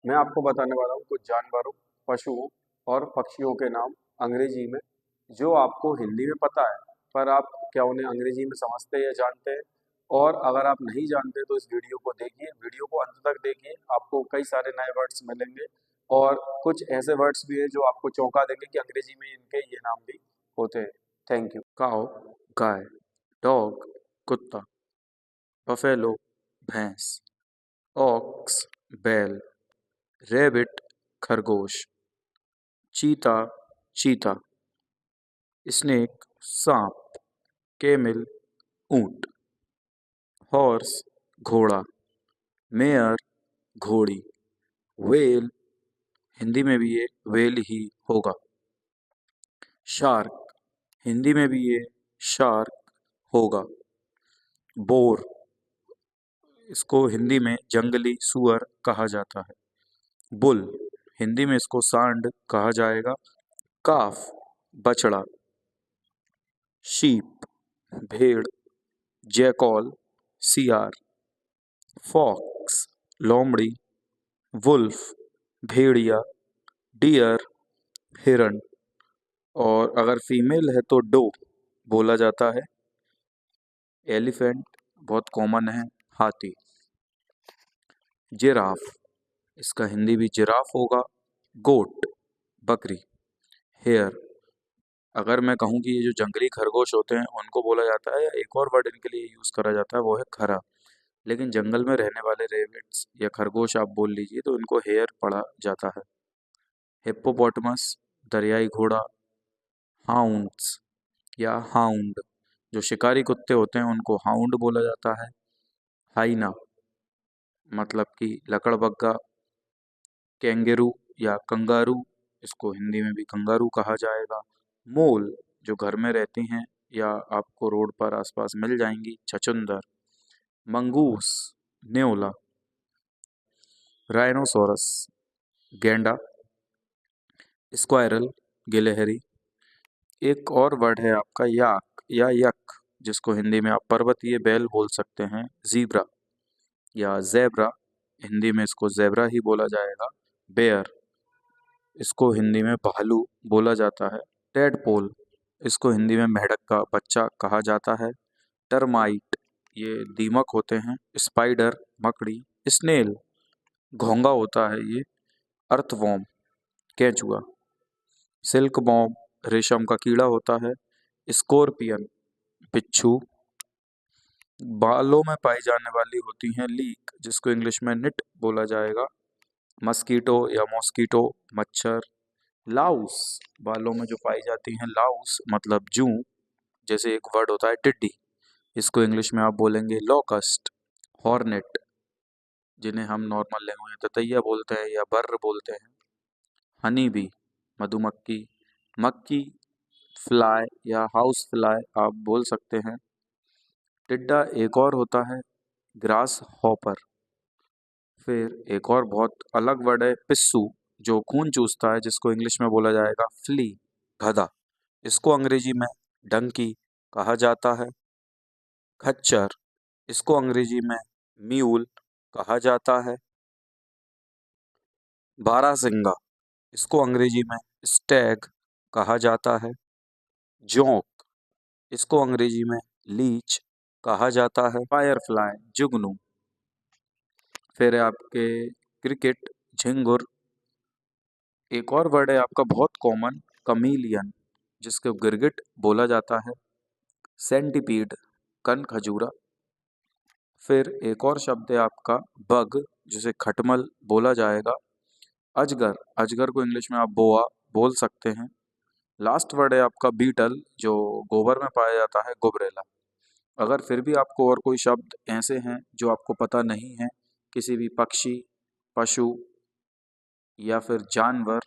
मैं आपको बताने वाला हूँ कुछ जानवरों, पशुओं और पक्षियों के नाम अंग्रेजी में, जो आपको हिंदी में पता है, पर आप क्या उन्हें अंग्रेजी में समझते या जानते हैं? और अगर आप नहीं जानते तो इस वीडियो को देखिए, वीडियो को अंत तक देखिए, आपको कई सारे नए वर्ड्स मिलेंगे और कुछ ऐसे वर्ड्स भी हैं जो आपको चौंका देंगे कि अंग्रेजी में इनके ये नाम भी होते हैं। Thank you. Cow, guy. Dog, कुत्ता। बफेलो, भैंस। ऑक्स, बैल। रैबिट, खरगोश। चीता, चीता। स्नेक, सांप। कैमल, ऊंट। हॉर्स, घोड़ा। मेयर, घोड़ी। व्हेल, हिंदी में भी ये व्हेल ही होगा। शार्क, हिंदी में भी ये शार्क होगा। बोर, इसको हिंदी में जंगली सुअर कहा जाता है। बुल, हिंदी में इसको सांड कहा जाएगा। काफ, बछड़ा। शीप, भेड़। जैकॉल, सियार। फॉक्स, लोमड़ी। वुल्फ, भेड़िया। डियर, हिरण। और अगर फीमेल है तो डो बोला जाता है। एलिफेंट बहुत कॉमन है, हाथी। जिराफ, इसका हिंदी भी जिराफ होगा। गोट, बकरी। हेयर, अगर मैं कहूँ कि ये जो जंगली खरगोश होते हैं उनको बोला जाता है, या एक और वर्ड इनके लिए यूज करा जाता है, वो है खरा। लेकिन जंगल में रहने वाले रेबिट्स या खरगोश आप बोल लीजिए तो इनको हेयर पढ़ा जाता है। हिप्पोपोटामस, दरियाई घोड़ा। हाउंड्स या हाउंड, जो शिकारी कुत्ते होते हैं उनको हाउंड बोला जाता है। हाइना, मतलब कि लकड़बग्गा। कैंगेरू या कंगारू, इसको हिंदी में भी कंगारू कहा जाएगा। मोल, जो घर में रहती हैं या आपको रोड पर आसपास मिल जाएंगी, छछूंदर। मंगूस, न्योला। राइनोसोरस, गैंडा। स्क्वायरल, गिलहरी। एक और वर्ड है आपका याक या यक, जिसको हिंदी में आप पर्वतीय बैल बोल सकते हैं। जीब्रा या ज़ेब्रा, हिंदी में इसको ज़ेब्रा ही बोला जाएगा। बेयर, इसको हिंदी में भालू बोला जाता है। टेडपोल, इसको हिंदी में मेंढक का बच्चा कहा जाता है। टर्माइट, ये दीमक होते हैं। स्पाइडर, मकड़ी। स्नेल, घोंघा होता है ये। अर्थवॉर्म, केंचुआ। सिल्क बॉम्ब, रेशम का कीड़ा होता है। स्कॉर्पियन, बिच्छू। बालों में पाई जाने वाली होती हैं लीक, जिसको इंग्लिश में निट बोला जाएगा। मस्कीटो या मॉस्कीटो, मच्छर। लाउस, बालों में जो पाई जाती हैं लाउस मतलब जूं, जैसे एक वर्ड होता है टिड्डी, इसको इंग्लिश में आप बोलेंगे लॉकस्ट। हॉर्नेट, जिन्हें हम नॉर्मल लैंग्वेज में ततैया बोलते हैं या बर्र बोलते हैं। हनी बी, मधुमक्खी। मक्की, फ्लाई या हाउस फ्लाई आप बोल सकते हैं। टिड्डा एक और होता है, ग्रास हॉपर। फिर एक और बहुत अलग वर्ड है पिस्सू, जो खून चूसता है, जिसको इंग्लिश में बोला जाएगा फ्ली, गधा। इसको अंग्रेजी में डंकी कहा जाता है। खच्चर, इसको अंग्रेजी में म्यूल कहा जाता है। बारहसिंगा, इसको अंग्रेजी में स्टैग कहा जाता है। जोंक, इसको अंग्रेजी में लीच कहा जाता है। फायरफ्लाई, जुगनू। फिर है आपके क्रिकेट, झिंगुर। एक और वर्ड है आपका बहुत कॉमन, कमीलियन, जिसको गिरगिट बोला जाता है। सेंटीपीड, कन खजूरा। फिर एक और शब्द है आपका बग, जिसे खटमल बोला जाएगा। अजगर, अजगर को इंग्लिश में आप बोआ बोल सकते हैं। लास्ट वर्ड है आपका बीटल, जो गोबर में पाया जाता है, गुबरेला। अगर फिर भी आपको और कोई शब्द ऐसे हैं जो आपको पता नहीं है, किसी भी पक्षी, पशु या फिर जानवर,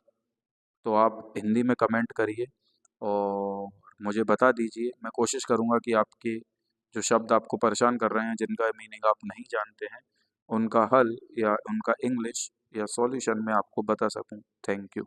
तो आप हिंदी में कमेंट करिए और मुझे बता दीजिए। मैं कोशिश करूँगा कि आपके जो शब्द आपको परेशान कर रहे हैं, जिनका मीनिंग आप नहीं जानते हैं, उनका हल या उनका इंग्लिश या सॉल्यूशन मैं आपको बता सकूं। Thank you.